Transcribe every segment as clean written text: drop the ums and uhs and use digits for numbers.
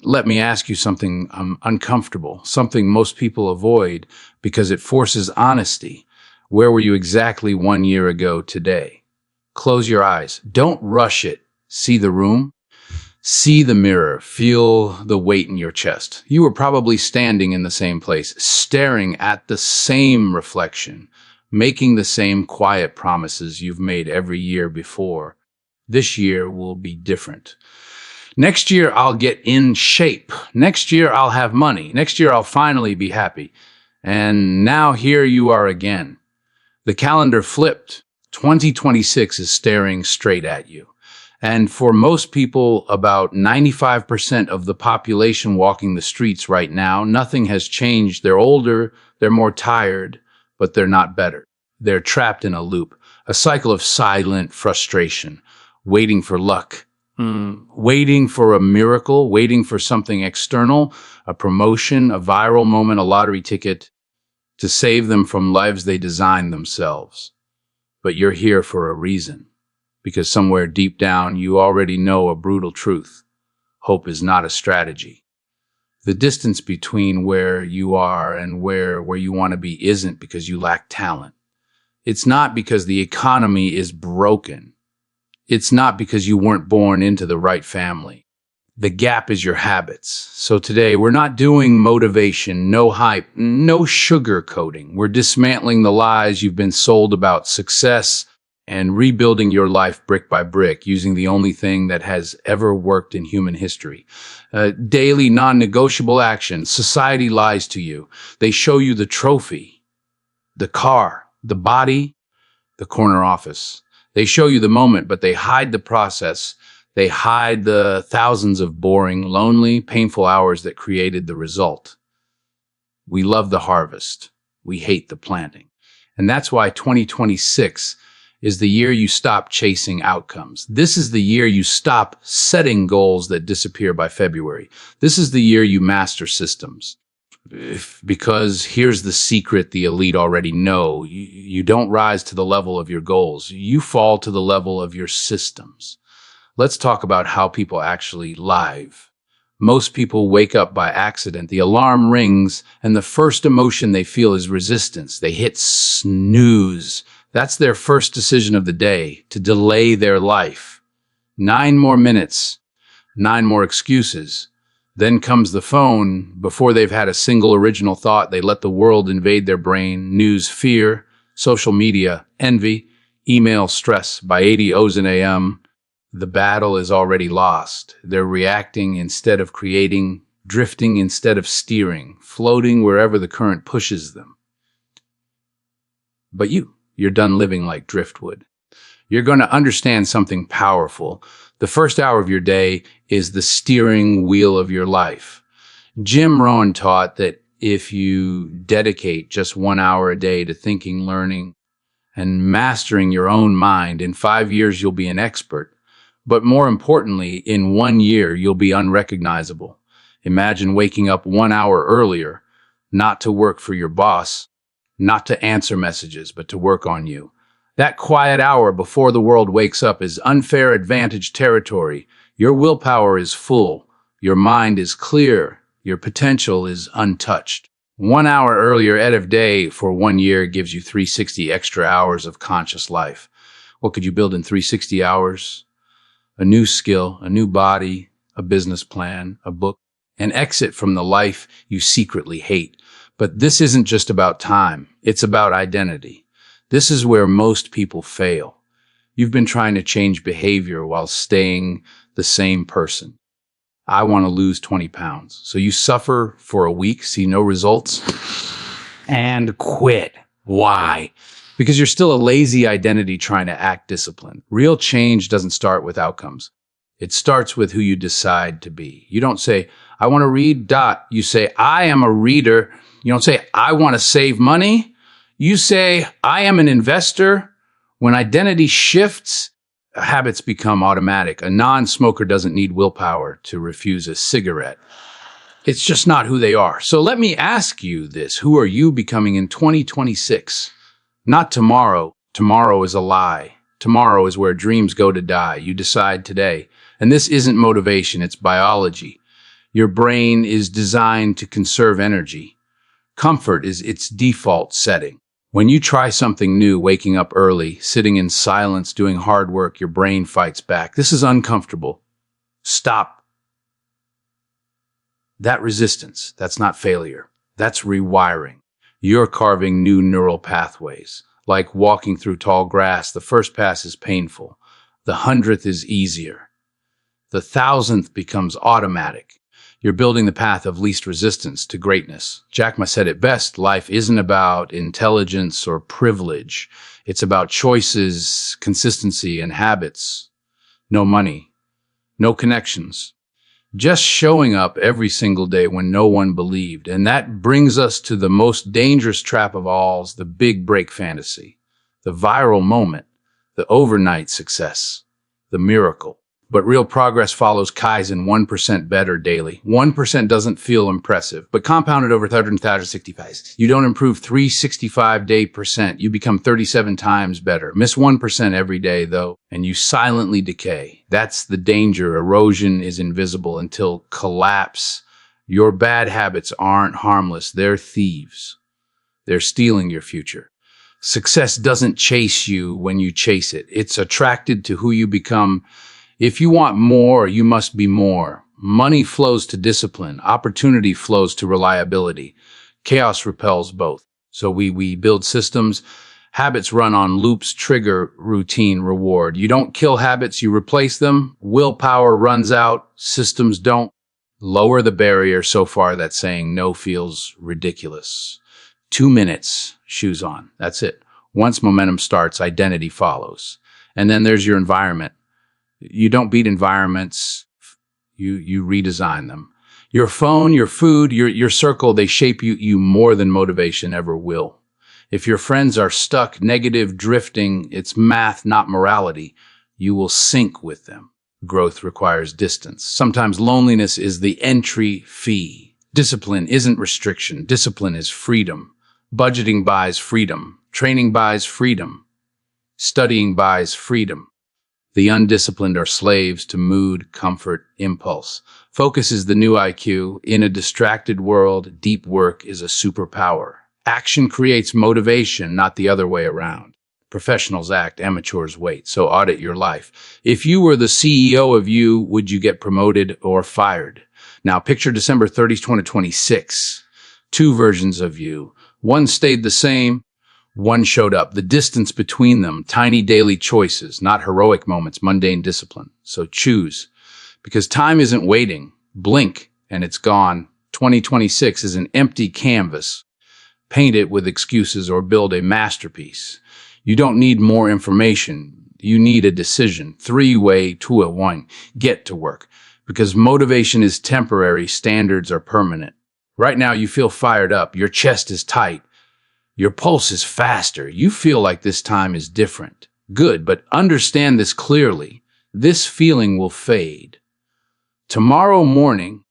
Let me ask you something uncomfortable, something most people avoid because it forces honesty. Where were you exactly 1 year ago today? Close your eyes. Don't rush it. See the room. See the mirror. Feel the weight in your chest. You were probably standing in the same place, staring at the same reflection, making the same quiet promises you've made every year before. This year will be different. Next year, I'll get in shape. Next year, I'll have money. Next year, I'll finally be happy. And now here you are again. The calendar flipped. 2026 is staring straight at you. And for most people, about 95% of the population walking the streets right now, nothing has changed. They're older, they're more tired, but they're not better. They're trapped in a loop, a cycle of silent frustration, waiting for luck, waiting for a miracle, waiting for something external, a promotion, a viral moment, a lottery ticket to save them from lives they designed themselves. But you're here for a reason, because somewhere deep down you already know a brutal truth. Hope is not a strategy. The distance between where you are and where you want to be isn't because you lack talent. It's not because the economy is broken. It's not because you weren't born into the right family. The gap is your habits. So today, we're not doing motivation, no hype, no sugarcoating. We're dismantling the lies you've been sold about success and rebuilding your life brick by brick using the only thing that has ever worked in human history. Daily non-negotiable action. Society lies to you. They show you the trophy, the car, the body, the corner office. They show you the moment, but they hide the process. They hide the thousands of boring, lonely, painful hours that created the result. We love the harvest. We hate the planting. And that's why 2026 is the year you stop chasing outcomes. This is the year you stop setting goals that disappear by February. This is the year you master systems. Because here's the secret the elite already know. You don't rise to the level of your goals. You fall to the level of your systems. Let's talk about how people actually live. Most people wake up by accident. The alarm rings, and the first emotion they feel is resistance. They hit snooze. That's their first decision of the day, to delay their life. 9 more minutes, 9 more excuses. Then comes the phone. Before they've had a single original thought, they let the world invade their brain. News, fear, social media, envy, email, stress. By 80 a.m., the battle is already lost. They're reacting instead of creating, drifting instead of steering, floating wherever the current pushes them. But you're done living like driftwood. You're going to understand something powerful. The first hour of your day is the steering wheel of your life. Jim Rohn taught that if you dedicate just 1 hour a day to thinking, learning, and mastering your own mind, in 5 years you'll be an expert. But more importantly, in 1 year, you'll be unrecognizable. Imagine waking up 1 hour earlier, not to work for your boss, not to answer messages, but to work on you. That quiet hour before the world wakes up is unfair advantage territory. Your willpower is full. Your mind is clear. Your potential is untouched. 1 hour earlier every day for 1 year gives you 360 extra hours of conscious life. What could you build in 360 hours? A new skill, a new body, a business plan, a book, an exit from the life you secretly hate. But this isn't just about time. It's about identity. This is where most people fail. You've been trying to change behavior while staying the same person. I want to lose 20 pounds. So you suffer for a week, see no results, and quit. Why? Because you're still a lazy identity trying to act disciplined. Real change doesn't start with outcomes. It starts with who you decide to be. You don't say, I want to read, You say, I am a reader. You don't say, I want to save money. You say, I am an investor. When identity shifts, habits become automatic. A non-smoker doesn't need willpower to refuse a cigarette. It's just not who they are. So let me ask you this. Who are you becoming in 2026? Not tomorrow. Tomorrow is a lie. Tomorrow is where dreams go to die. You decide today. And this isn't motivation, it's biology. Your brain is designed to conserve energy. Comfort is its default setting. When you try something new, waking up early, sitting in silence, doing hard work, your brain fights back. This is uncomfortable. Stop. That resistance, that's not failure. That's rewiring. You're carving new neural pathways. Like walking through tall grass, the first pass is painful. The 100th is easier. The 1000th becomes automatic. You're building the path of least resistance to greatness. Jack Ma said it best, life isn't about intelligence or privilege. It's about choices, consistency, and habits. No money, no connections. Just showing up every single day when no one believed. And that brings us to the most dangerous trap of all, the big break fantasy. The viral moment, the overnight success, the miracle. But real progress follows Kaizen 1% better daily. 1% doesn't feel impressive, but compounded over 365. You don't improve 365-day percent. You become 37 times better. Miss 1% every day, though, and you silently decay. That's the danger. Erosion is invisible until collapse. Your bad habits aren't harmless. They're thieves. They're stealing your future. Success doesn't chase you when you chase it. It's attracted to who you become. If you want more, you must be more. Money flows to discipline. Opportunity flows to reliability. Chaos repels both. So we build systems. Habits run on loops, trigger, routine, reward. You don't kill habits, you replace them. Willpower runs out. Systems don't. Lower the barrier so far that saying no feels ridiculous. 2 minutes, shoes on. That's it. Once momentum starts, identity follows. And then there's your environment. You don't beat environments, you redesign them. Your phone, your food, your circle, they shape you more than motivation ever will. If your friends are stuck, negative, drifting, it's math, not morality, you will sink with them. Growth requires distance. Sometimes loneliness is the entry fee. Discipline isn't restriction. Discipline is freedom. Budgeting buys freedom. Training buys freedom. Studying buys freedom. The undisciplined are slaves to mood, comfort, impulse. Focus is the new IQ. In a distracted world, deep work is a superpower. Action creates motivation, not the other way around. Professionals act, amateurs wait, so audit your life. If you were the CEO of you, would you get promoted or fired? Now picture December 30th, 2026. Two versions of you. One stayed the same. One showed up. The distance between them, tiny daily choices, not heroic moments, mundane discipline. So choose. Because time isn't waiting. Blink, and it's gone. 2026 is an empty canvas. Paint it with excuses or build a masterpiece. You don't need more information. You need a decision. 3-way, 2-1. Get to work. Because motivation is temporary, standards are permanent. Right now you feel fired up. Your chest is tight. Your pulse is faster. You feel like this time is different. Good, but understand this clearly. This feeling will fade. Tomorrow morning,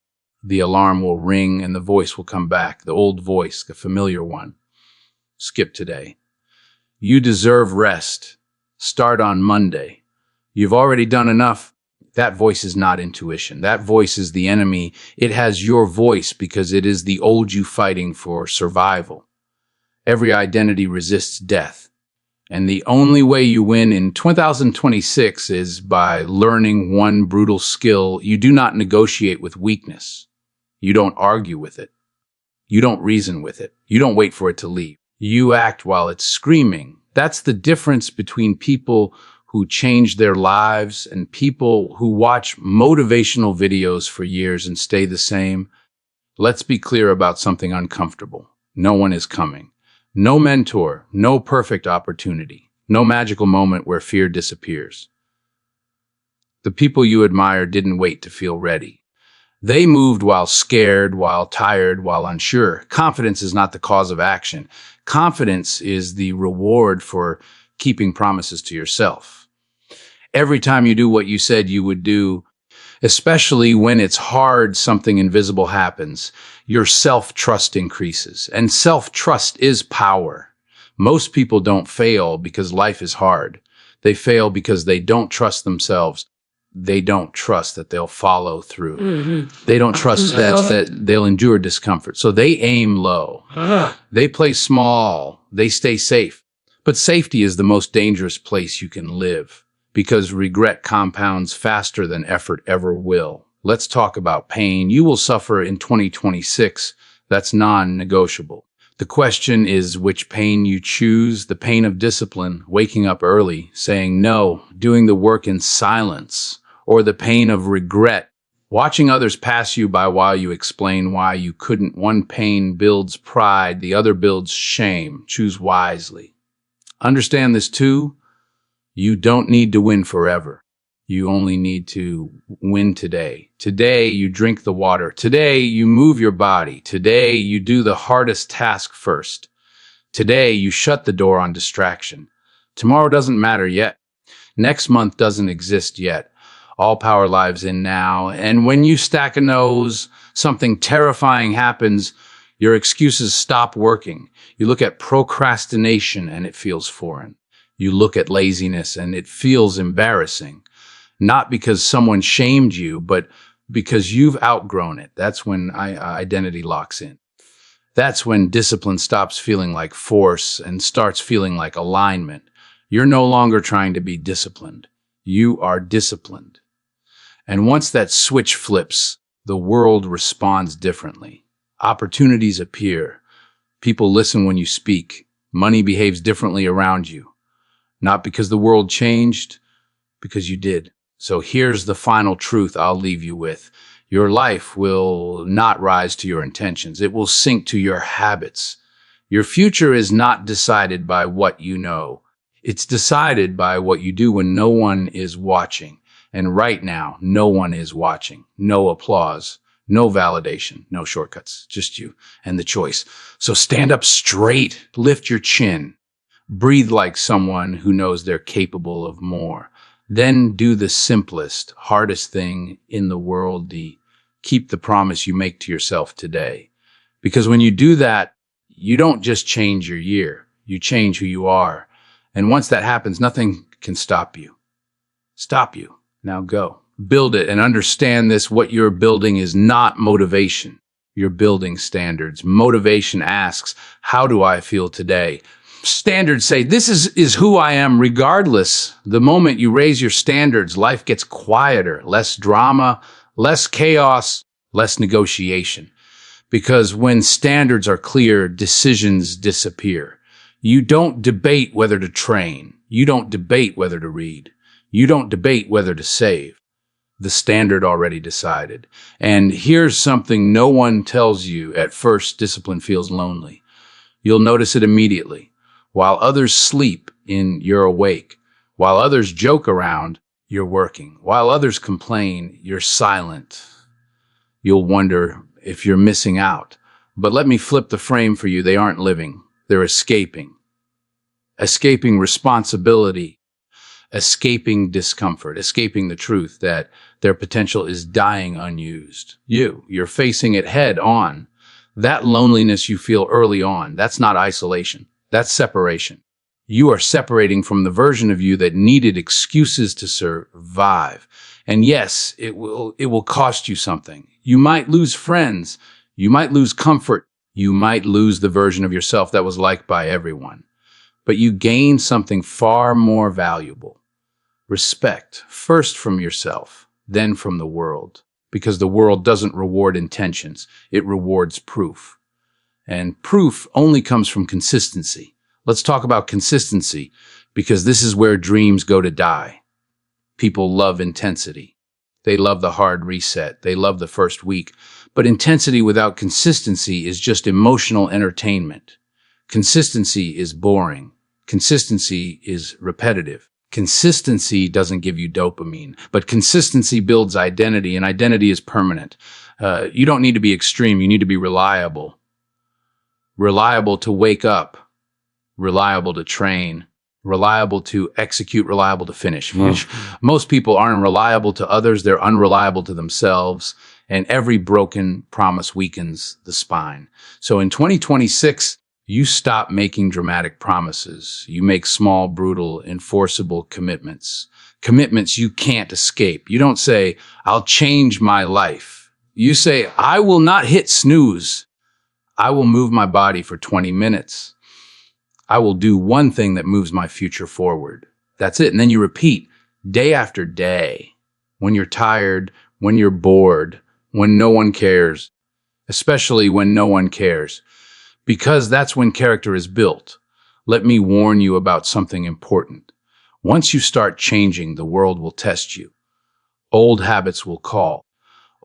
the alarm will ring and the voice will come back. The old voice, the familiar one. Skip today. You deserve rest. Start on Monday. You've already done enough. That voice is not intuition. That voice is the enemy. It has your voice because it is the old you fighting for survival. Every identity resists death. And the only way you win in 2026 is by learning one brutal skill. You do not negotiate with weakness. You don't argue with it. You don't reason with it. You don't wait for it to leave. You act while it's screaming. That's the difference between people who change their lives and people who watch motivational videos for years and stay the same. Let's be clear about something uncomfortable. No one is coming. No mentor, no perfect opportunity, no magical moment where fear disappears. The people you admire didn't wait to feel ready. They moved while scared, while tired, while unsure. Confidence is not the cause of action. Confidence is the reward for keeping promises to yourself. Every time you do what you said you would do, especially when it's hard, something invisible happens. Your self-trust increases, and self-trust is power. Most people don't fail because life is hard. They fail because they don't trust themselves. they don't trust that they'll follow through. They don't trust that they'll endure discomfort. So they aim low. They play small. They stay safe. But safety is the most dangerous place you can live because regret compounds faster than effort ever will. Let's talk about pain. You will suffer in 2026. That's non-negotiable. The question is which pain you choose, the pain of discipline, waking up early, saying no, doing the work in silence, or the pain of regret, watching others pass you by while you explain why you couldn't. One pain builds pride, the other builds shame. Choose wisely. Understand this too. You don't need to win forever. You only need to win today. Today, you drink the water. Today, you move your body. Today, you do the hardest task first. Today, you shut the door on distraction. Tomorrow doesn't matter yet. Next month doesn't exist yet. All power lives in now. And when you stack a nose, something terrifying happens. Your excuses stop working. You look at procrastination and it feels foreign. You look at laziness and it feels embarrassing. Not because someone shamed you, but because you've outgrown it. That's when identity locks in. That's when discipline stops feeling like force and starts feeling like alignment. You're no longer trying to be disciplined. You are disciplined. And once that switch flips, the world responds differently. Opportunities appear. People listen when you speak. Money behaves differently around you. Not because the world changed, because you did. So here's the final truth I'll leave you with. Your life will not rise to your intentions. It will sink to your habits. Your future is not decided by what you know. It's decided by what you do when no one is watching. And right now, no one is watching. No applause, no validation, no shortcuts, just you and the choice. So stand up straight, lift your chin, breathe like someone who knows they're capable of more. Then do the simplest, hardest thing in the world, keep the promise you make to yourself today. Because when you do that, you don't just change your year, you change who you are. And once that happens, nothing can stop you. Stop you. Now go. Build it and understand this. What you're building is not motivation. You're building standards. Motivation asks, how do I feel today? Standards say, this is who I am regardless. The moment you raise your standards, life gets quieter, less drama, less chaos, less negotiation. Because when standards are clear, decisions disappear. You don't debate whether to train. You don't debate whether to read. You don't debate whether to save. The standard already decided. And here's something no one tells you at first: discipline feels lonely. You'll notice it immediately. While others sleep, you're awake. While others joke around, you're working. While others complain, you're silent. You'll wonder if you're missing out. But let me flip the frame for you. They aren't living. They're escaping. Escaping responsibility. Escaping discomfort. Escaping the truth that their potential is dying unused. You're facing it head on. That loneliness you feel early on, that's not isolation. That's separation. You are separating from the version of you that needed excuses to survive. And yes, it will cost you something. You might lose friends. You might lose comfort. You might lose the version of yourself that was liked by everyone. But you gain something far more valuable. Respect, first from yourself, then from the world. Because the world doesn't reward intentions. It rewards proof. And proof only comes from consistency. Let's talk about consistency, because this is where dreams go to die. People love intensity. They love the hard reset. They love the first week. But intensity without consistency is just emotional entertainment. Consistency is boring. Consistency is repetitive. Consistency doesn't give you dopamine, but consistency builds identity, and identity is permanent. You don't need to be extreme. You need to be reliable. Reliable to wake up, reliable to train, reliable to execute, reliable to finish. Most people aren't reliable to others. They're unreliable to themselves. And every broken promise weakens the spine. So in 2026, you stop making dramatic promises. You make small, brutal, enforceable commitments. commitments you can't escape. You don't say, I'll change my life. You say, I will not hit snooze. I will move my body for 20 minutes. I will do one thing that moves my future forward. That's it. And then you repeat day after day. When you're tired, when you're bored, when no one cares, especially when no one cares, because that's when character is built. Let me warn you about something important. Once you start changing, the world will test you. Old habits will call.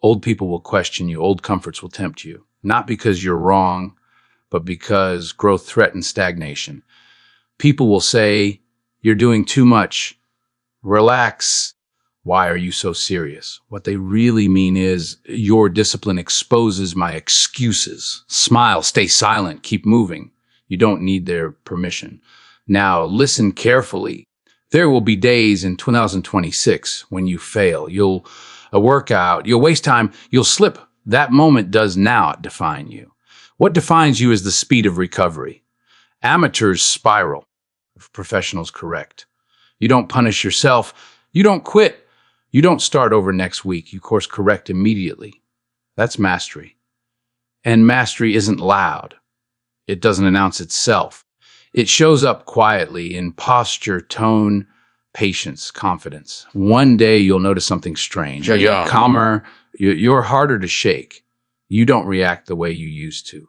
Old people will question you. Old comforts will tempt you. Not because you're wrong, but because growth threatens stagnation. People will say, you're doing too much. Relax. Why are you so serious? What they really mean is, your discipline exposes my excuses. Smile, stay silent, keep moving. You don't need their permission. Now, listen carefully. There will be days in 2026 when you fail. You'll work out, you'll waste time, you'll slip. That moment does not define you. What defines you is the speed of recovery. Amateurs spiral, professionals correct. You don't punish yourself. You don't quit. You don't start over next week. You course correct immediately. That's mastery. And mastery isn't loud. It doesn't announce itself. It shows up quietly in posture, tone, patience, confidence. One day you'll notice something strange. You're calmer. You're harder to shake. You don't react the way you used to.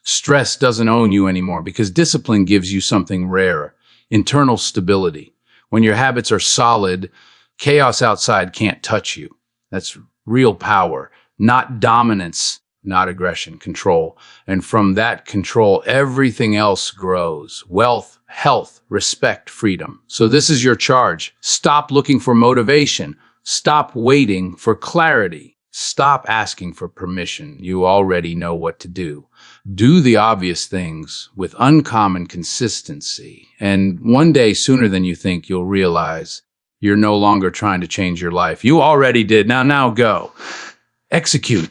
Stress doesn't own you anymore because discipline gives you something rare, internal stability. When your habits are solid, chaos outside can't touch you. That's real power, not dominance, not aggression, control. And from that control, everything else grows. Wealth, health, respect, freedom. So this is your charge. Stop looking for motivation. Stop waiting for clarity. Stop asking for permission. You already know what to do. Do the obvious things with uncommon consistency. And one day, sooner than you think, you'll realize you're no longer trying to change your life. You already did. Now go. Execute.